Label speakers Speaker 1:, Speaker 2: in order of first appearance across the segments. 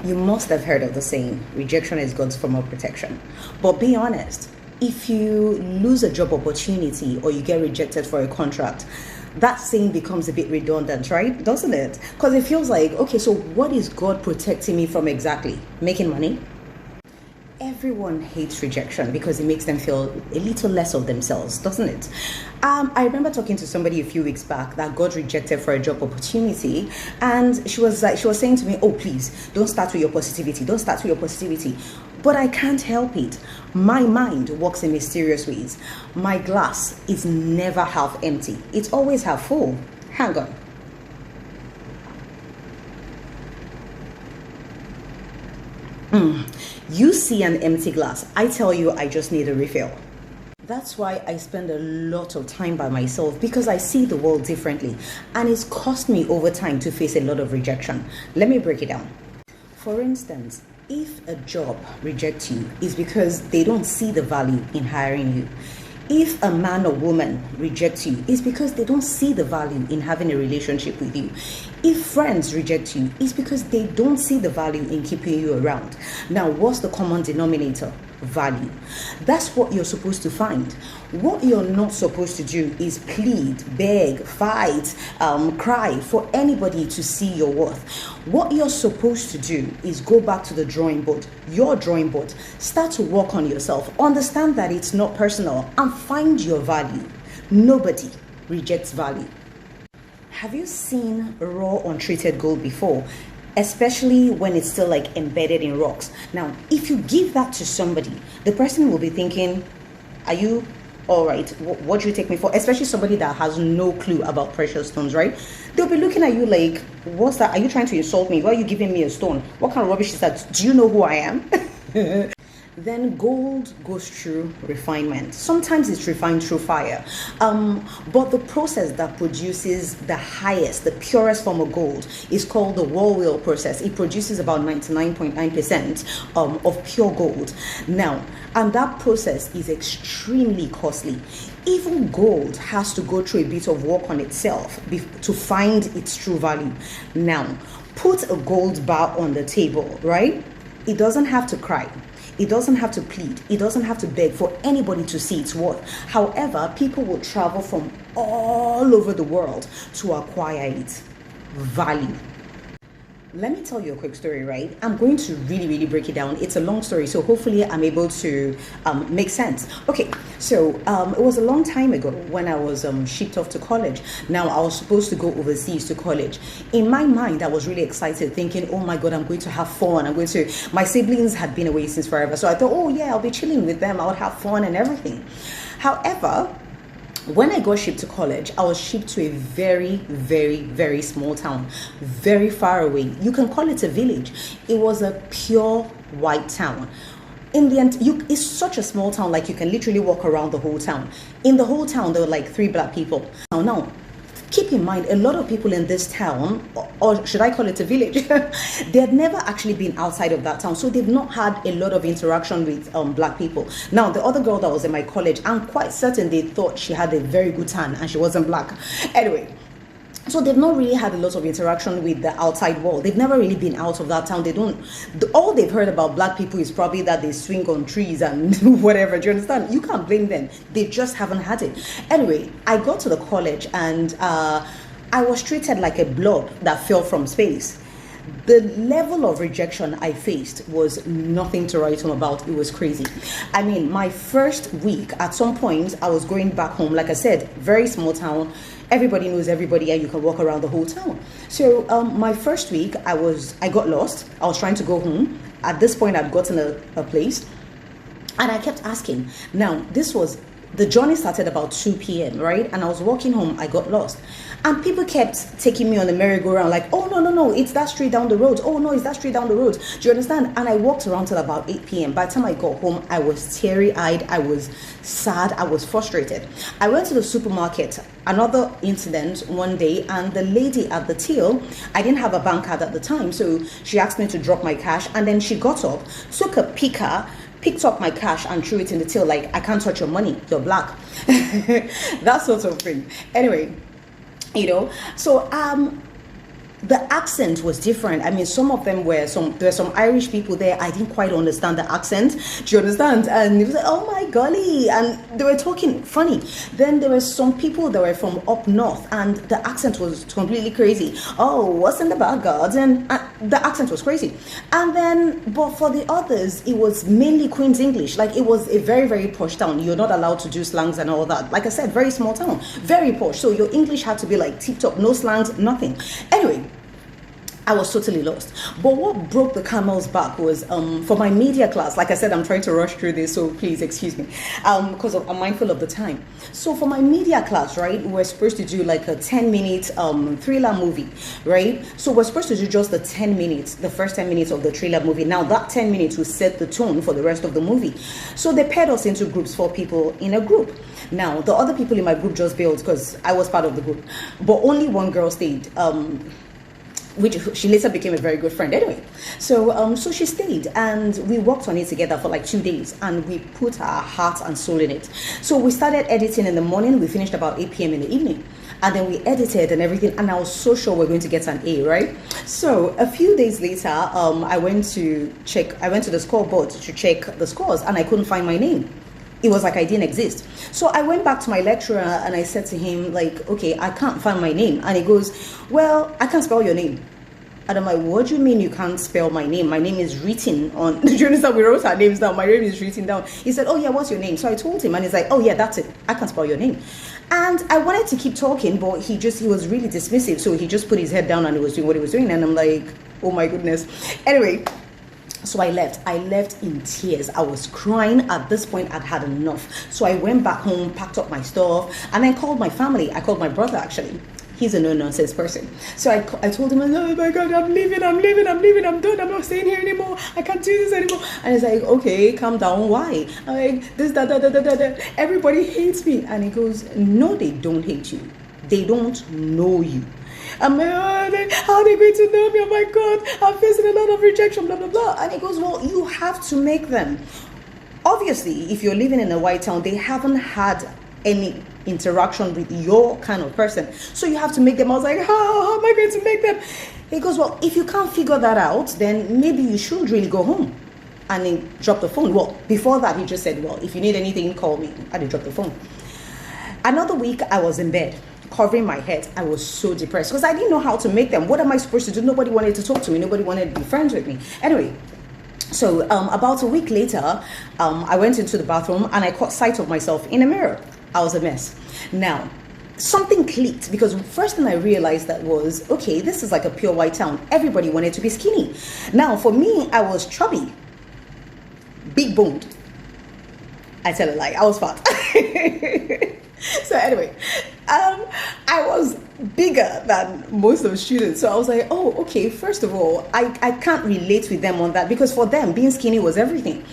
Speaker 1: You must have heard of the saying, rejection is God's form of protection. But be honest, if you lose a job opportunity or you get rejected for a contract, that saying becomes a bit redundant, right? Doesn't it? Because it feels like, okay, so what is God protecting me from exactly? Making money? Everyone hates rejection because it makes them feel a little less of themselves, doesn't it? I remember talking to somebody a few weeks back that got rejected for a job opportunity, and she was saying to me, "Oh, please, don't start with your positivity. Don't start with your positivity." But I can't help it. My mind works in mysterious ways. My glass is never half empty. It's always half full. Hang on. You see an empty glass. I tell you, I just need a refill. That's why I spend a lot of time by myself, because I see the world differently, and it's cost me over time to face a lot of rejection. Let me break it down. For instance, if a job rejects you, it's because they don't see the value in hiring you. If a man or woman rejects you, it's because they don't see the value in having a relationship with you. If friends reject you, it's because they don't see the value in keeping you around. Now, what's the common denominator? Value. That's what you're supposed to find. What you're not supposed to do is plead, beg, fight, cry for anybody to see your worth. What you're supposed to do is go back to the drawing board, your drawing board, start to work on yourself, understand that it's not personal, and find your value. Nobody rejects value. Have you seen raw untreated gold before? Especially when it's still like embedded in rocks. Now, if you give that to somebody, the person will be thinking, are you all right? What do you take me for? Especially somebody that has no clue about precious stones, right? They'll be looking at you like, what's that? Are you trying to insult me? Why are you giving me a stone? What kind of rubbish is that? Do you know who I am? Then gold goes through refinement. Sometimes it's refined through fire. But the process that produces the highest, the purest form of gold is called the Wall-Wheel process. It produces about 99.9% of pure gold. Now, and that process is extremely costly. Even gold has to go through a bit of work on itself to find its true value. Now, put a gold bar on the table, right? It doesn't have to cry. It doesn't have to plead. It doesn't have to beg for anybody to see its worth. However, people will travel from all over the world to acquire it. Value. Let me tell you a quick story, right? I'm going to really break it down. It's a long story, so hopefully I'm able to make sense. Okay, so it was a long time ago when I was shipped off to college. Now, I was supposed to go overseas to college. In my mind, I was really excited, thinking, oh my God, I'm going to have fun. My siblings had been away since forever. So I thought, oh yeah, I'll be chilling with them. I'll have fun and everything. However, when I got shipped to college, I was shipped to a very small town, very far away. You can call it a village. It was a pure white town. In the end, it's such a small town, like you can literally walk around the whole town. In the whole town, there were like 3 black people. Now, keep in mind, a lot of people in this town, or should I call it a village, they had never actually been outside of that town. So they've not had a lot of interaction with black people. Now, the other girl that was in my college, I'm quite certain they thought she had a very good tan and she wasn't black. Anyway, so they've not really had a lot of interaction with the outside world. They've never really been out of that town. All they've heard about black people is probably that they swing on trees and whatever. Do you understand? You can't blame them. They just haven't had it. Anyway, I got to the college and I was treated like a blob that fell from space. The level of rejection I faced was nothing to write home about. It was crazy. I mean, my first week, at some point, I was going back home. Like I said, very small town. Everybody knows everybody and you can walk around the whole town. So my first week, I got lost. I was trying to go home. At this point, I'd gotten a place. And I kept asking. Now, the journey started about 2 p.m., right? And I was walking home, I got lost. And people kept taking me on the merry-go-round like, oh, no, it's that street down the road. Oh, no, it's that street down the road. Do you understand? And I walked around till about 8 p.m. By the time I got home, I was teary-eyed. I was sad. I was frustrated. I went to the supermarket, another incident one day, and the lady at the till, I didn't have a bank card at the time, so she asked me to drop my cash, and then she got up, took a picker, picked up my cash and threw it in the till like, I can't touch your money, you're black. That sort of thing. Anyway, so the accent was different. I mean, some of them there were some Irish people there. I didn't quite understand the accent. Do you understand? And it was like, oh my golly, and they were talking funny. Then there were some people that were from up north, and the accent was completely crazy. Oh, what's in the back garden? And the accent was crazy. And then, but for the others, it was mainly Queen's English. Like, it was a very, very posh town. You're not allowed to do slangs and all that. Like I said, very small town, very posh. So your English had to be like tip top, no slangs, nothing. Anyway, I was totally lost. But what broke the camel's back was for my media class. Like I said, I'm trying to rush through this, so please excuse me, because I'm mindful of the time. So for my media class, right, we're supposed to do like a 10-minute thriller movie, right? So we're supposed to do just the 10 minutes, the first 10 minutes of the thriller movie. Now that 10 minutes will set the tone for the rest of the movie. So they paired us into groups, 4 people in a group. Now the other people in my group just bailed because I was part of the group, but only one girl stayed. Which she later became a very good friend anyway. So she stayed, and we worked on it together for like 2 days, and we put our heart and soul in it. So we started editing in the morning. We finished about 8 p.m. in the evening, and then we edited and everything, and I was so sure we're going to get an A, right? So a few days later, I went to the scoreboard to check the scores, and I couldn't find my name. It was like I didn't exist. So I went back to my lecturer and I said to him, like, okay, I can't find my name. And he goes, well, I can't spell your name. And I'm like, what do you mean you can't spell my name? My name is written on, do you understand? We wrote our names down. My name is written down. He said, oh yeah, what's your name? So I told him, and he's like, oh yeah, that's it. I can't spell your name. And I wanted to keep talking, but he was really dismissive. So he just put his head down and he was doing what he was doing. And I'm like, oh my goodness. Anyway, so I left in tears. I was crying. At this point, I'd had enough. So I went back home, packed up my stuff, and I called my family. I called my brother, actually. He's a no-nonsense person. So I told him, oh my God, I'm leaving, I'm done, I'm not staying here anymore, I can't do this anymore. And he's like, okay, calm down, why? I'm like, this, that, everybody hates me. And he goes, no, they don't hate you. They don't know you. I'm like, oh, how are they going to know me? Oh my God, I'm facing a lot of rejection, blah, blah, blah. And he goes, well, you have to make them. Obviously, if you're living in a white town, they haven't had any interaction with your kind of person. So you have to make them. I was like, how am I going to make them? He goes, well, if you can't figure that out, then maybe you should really go home. And he dropped the phone. Well, before that, he just said, well, if you need anything, call me. And he dropped the phone. Another week, I was in bed, covering my head. I was so depressed because I didn't know how to make them. What am I supposed to do? Nobody wanted to talk to me. Nobody wanted to be friends with me. Anyway, so about a week later, I went into the bathroom and I caught sight of myself in a mirror. I was a mess. Now, something clicked because first thing I realized that was, okay, this is like a pure white town. Everybody wanted to be skinny. Now, for me, I was chubby, big boned. I tell a lie, I was fat. So anyway, I was bigger than most of the students. So I was like, oh, okay, first of all, I can't relate with them on that because for them, being skinny was everything.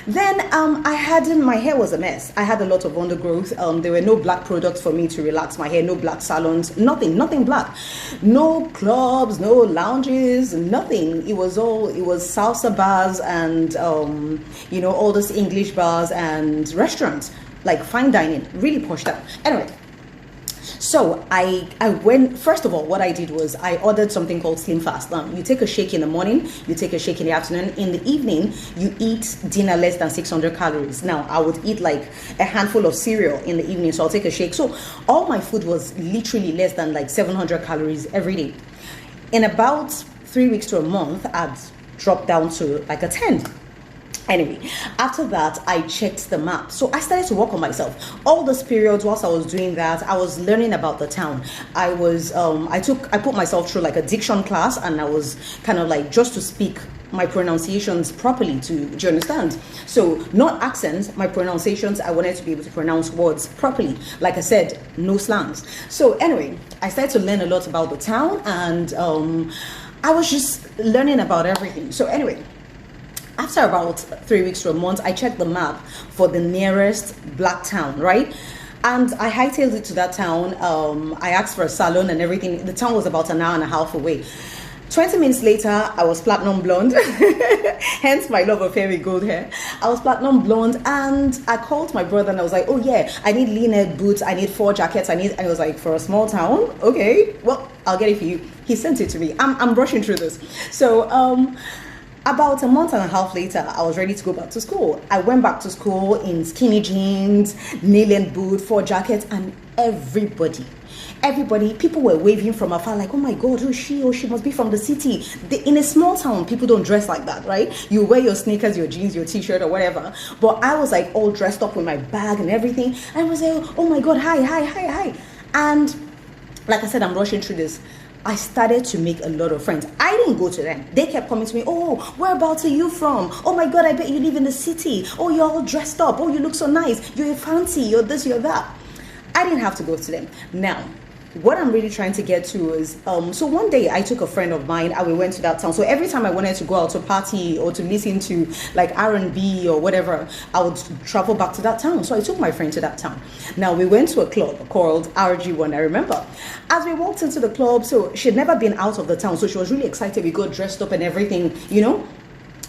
Speaker 1: Then my hair was a mess. I had a lot of undergrowth. There were no black products for me to relax my hair, no black salons, nothing black. No clubs, no lounges, nothing. It was salsa bars and, all those English bars and restaurants, like fine dining, really pushed up. Anyway, so I went, first of all, what I did was I ordered something called Slim Fast. You take a shake in the morning, you take a shake in the afternoon. In the evening, you eat dinner less than 600 calories. Now, I would eat like a handful of cereal in the evening, so I'll take a shake. So all my food was literally less than like 700 calories every day. In about 3 weeks to a month, I'd dropped down to like a 10. Anyway, after that, I checked the map. So I started to work on myself. All those periods whilst I was doing that, I was learning about the town. I put myself through like a diction class, and I was kind of like just to speak my pronunciations properly. Do you understand? So not accents, my pronunciations, I wanted to be able to pronounce words properly. Like I said, no slangs. So anyway, I started to learn a lot about the town, and I was just learning about everything. So anyway, after about 3 weeks to a month, I checked the map for the nearest black town, right? And I hightailed it to that town. I asked for a salon and everything. The town was about an hour and a half away. 20 minutes later, I was platinum blonde, hence my love affair with gold hair. I was platinum blonde, and I called my brother and I was like, oh yeah, I need linen boots, I need 4 jackets, and he was like, for a small town, okay, well, I'll get it for you. He sent it to me. I'm rushing through this. So, about a month and a half later, I was ready to go back to school. I went back to school in skinny jeans, knee-length boot, 4 jackets, and everybody, people were waving from afar like, oh my God, who is she? Oh, she must be from the city. In a small town, people don't dress like that, right? You wear your sneakers, your jeans, your t-shirt or whatever. But I was like all dressed up with my bag and everything. And I was like, oh my God, hi. And like I said, I'm rushing through this. I started to make a lot of friends. I didn't go to them. They kept coming to me. Oh, whereabouts are you from? Oh my God, I bet you live in the city. Oh, you're all dressed up. Oh, you look so nice. You're fancy. You're this, you're that. I didn't have to go to them. Now, what I'm really trying to get to is, so one day I took a friend of mine and we went to that town. So every time I wanted to go out to party or to listen to like R&B or whatever, I would travel back to that town. So I took my friend to that town. Now we went to a club called RG1, I remember. As we walked into the club, so she'd never been out of the town. So she was really excited. We got dressed up and everything, you know.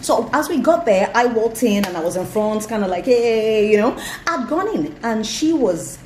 Speaker 1: So as we got there, I walked in and I was in front, kind of like, hey, you know. I'd gone in and she was,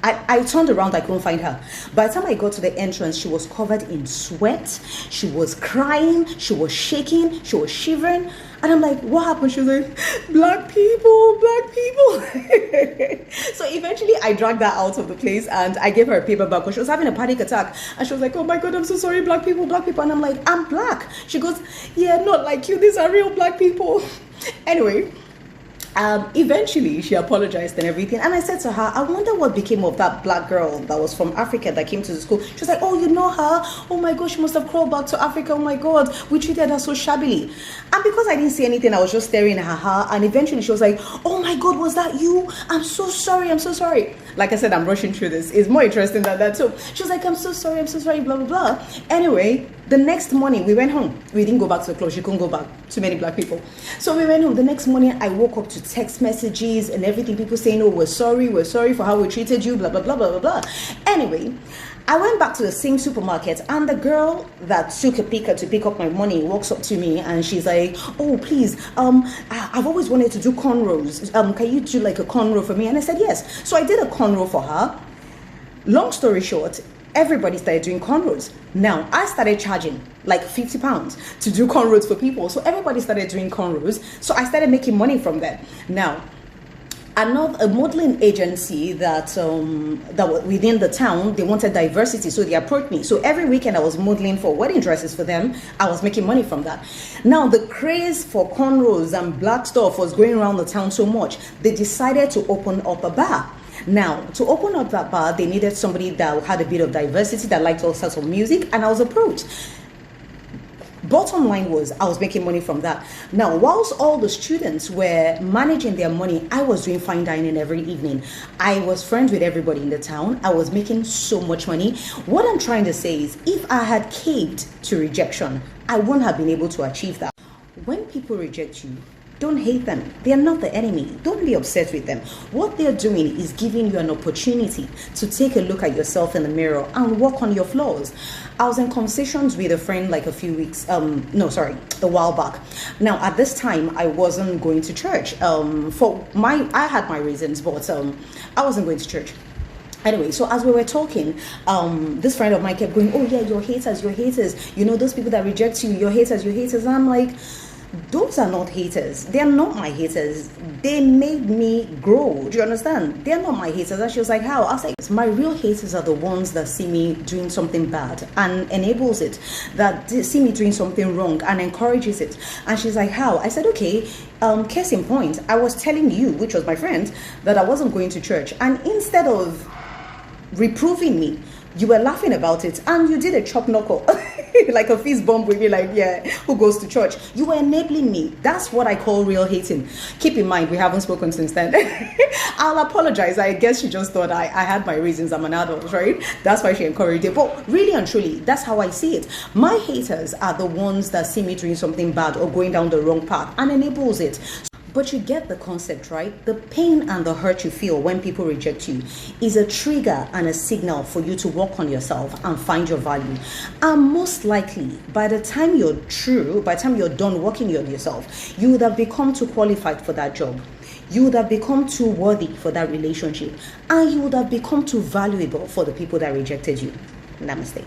Speaker 1: I turned around, I couldn't find her. By the time I got to the entrance, she was covered in sweat. She was crying. She was shaking. She was shivering. And I'm like, what happened? She was like, black people. So eventually I dragged her out of the place and I gave her a paper bag because she was having a panic attack. And she was like, oh my God, I'm so sorry, black people. And I'm like, I'm black. She goes, yeah, not like you. These are real black people. Anyway. Eventually she apologized and everything, and I said to her, I wonder what became of that black girl that was from Africa that came to the school. She was like, oh, you know her? Oh my God, she must have crawled back to Africa. Oh my God, we treated her so shabbily. And because I didn't see anything, I was just staring at her, and eventually she was like, oh my God, was that you? I'm so sorry. Like I said, I'm rushing through this. It's more interesting than that. So she was like, I'm so sorry, blah blah blah. Anyway, the next morning we went home. We didn't go back to the club. She couldn't go back. Too many black people. So we went home. The next morning I woke up to text messages and everything, people saying, oh, we're sorry for how we treated you, blah blah blah. Anyway, I went back to the same supermarket, and the girl that took a picker to pick up my money walks up to me and she's like, oh, please, I've always wanted to do cornrows. Can you do like a cornrow for me? And I said yes. So I did a cornrow for her. Long story short, everybody started doing cornrows. Now I started charging like £50 to do cornrows for people. So everybody started doing cornrows. So I started making money from that. Now, a modeling agency that was within the town, they wanted diversity, so they approached me. So every weekend I was modeling for wedding dresses for them. I was making money from that. Now the craze for cornrows and black stuff was going around the town so much, they decided to open up a bar. Now, to open up that bar, they needed somebody that had a bit of diversity, that liked all sorts of music, and I was approached. Bottom line was, I was making money from that. Now, whilst all the students were managing their money, I was doing fine dining every evening. I was friends with everybody in the town. I was making so much money. What I'm trying to say is, if I had caved to rejection, I wouldn't have been able to achieve that. When people reject you, don't hate them. They are not the enemy. Don't be upset with them. What they're doing is giving you an opportunity to take a look at yourself in the mirror and work on your flaws. I was in conversations with a friend like a while back. Now, at this time, I wasn't going to church. I had my reasons, but I wasn't going to church. Anyway, so as we were talking, this friend of mine kept going, oh yeah, your haters. You know, those people that reject you, your haters. And I'm like, those are not haters. They're not my haters. They made me grow. Do you understand? They're not my haters. And she was like, how? I was like, my real haters are the ones that see me doing something bad and enables it, that see me doing something wrong and encourages it. And she's like, how? I said, okay, case in point, I was telling you, which was my friend, that I wasn't going to church. And instead of reproving me, you were laughing about it and you did a chop knuckle. Like a fist bump with me, like, yeah, who goes to church? You were enabling me. That's what I call real hating. Keep in mind, we haven't spoken since then. I'll apologize. I guess she just thought I had my reasons. I'm an adult, right? That's why she encouraged it. But really and truly, that's how I see it. My haters are the ones that see me doing something bad or going down the wrong path and enables it. But you get the concept, right? The pain and the hurt you feel when people reject you is a trigger and a signal for you to work on yourself and find your value. And most likely, by the time you're done working on yourself, you would have become too qualified for that job. You would have become too worthy for that relationship. And you would have become too valuable for the people that rejected you. Namaste.